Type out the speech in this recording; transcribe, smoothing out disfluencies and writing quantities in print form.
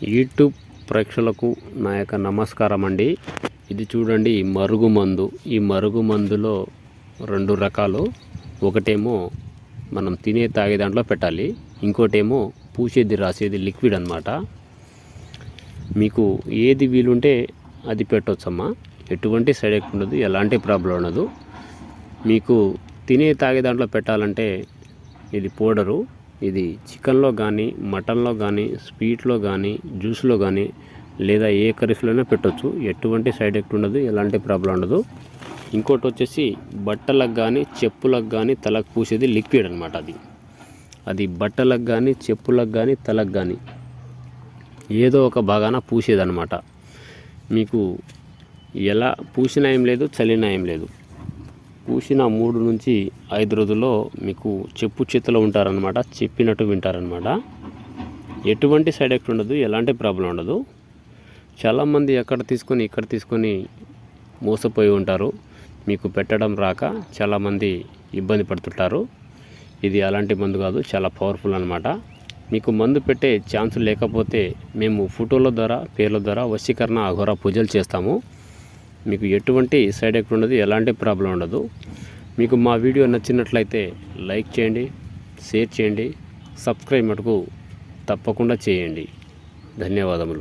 YouTube ప్రేక్షకులకు నా యొక్క నమస్కారం అండి. ఇది చూడండి మరుగుమందు. ఈ మరుగుమందులో రెండు రకాలు. ఒకటేమో మనం తినే తాగే దాంట్లో పెట్టాలి, ఇంకోటేమో పూసేది రాసేది లిక్విడ్ అన్నమాట. మీకు ఏది వీలుంటే అది పెట్టవచ్చమ్మా. ఎటువంటి సైడ్ ఎఫెక్ట్ ఉండదు, ఎలాంటి ప్రాబ్లం ఉండదు. మీకు తినే తాగే దాంట్లో పెట్టాలంటే ఇది పౌడరు. ఇది చికెన్లో కానీ, మటన్లో కానీ, స్వీట్లో కానీ, జ్యూస్లో కానీ, లేదా ఏ కర్రీస్లోనే పెట్టవచ్చు. ఎటువంటి సైడ్ ఎఫెక్ట్ ఉండదు, ఎలాంటి ప్రాబ్లం ఉండదు. ఇంకోటి వచ్చేసి బట్టలకు కానీ, చెప్పులకు కానీ, తలకు పూసేది లిక్విడ్ అనమాట. అది బట్టలకు కానీ, చెప్పులకు కానీ, తలకు కానీ ఏదో ఒక భాగాన పూసేదన్నమాట. మీకు ఎలా పూసినా ఏం లేదు, చలినా ఏం లేదు. పూసిన 3 నుంచి 5 రోజుల్లో మీకు చెప్పు చేతిలో ఉంటారనమాట. చెప్పినట్టు వింటారనమాట. ఎటువంటి సైడ్ ఎఫెక్ట్ ఉండదు, ఎలాంటి ప్రాబ్లం ఉండదు. చాలామంది ఇక్కడ తీసుకొని మోసపోయి ఉంటారు. మీకు పెట్టడం రాక చాలామంది ఇబ్బంది పడుతుంటారు. ఇది అలాంటి మందు కాదు, చాలా పవర్ఫుల్ అనమాట. మీకు మందు పెట్టే ఛాన్స్ లేకపోతే మేము ఫోటోల ద్వారా, పేర్ల ద్వారా వశీకరణ అఘోర పూజలు చేస్తాము. మీకు ఎటువంటి సైడ్ ఎఫెక్ట్ ఉండదు, ఎలాంటి ప్రాబ్లం ఉండదు. మీకు మా వీడియో నచ్చినట్లయితే లైక్ చేయండి, షేర్ చేయండి, సబ్స్క్రైబ్ మటుకు తప్పకుండా చేయండి. ధన్యవాదములు.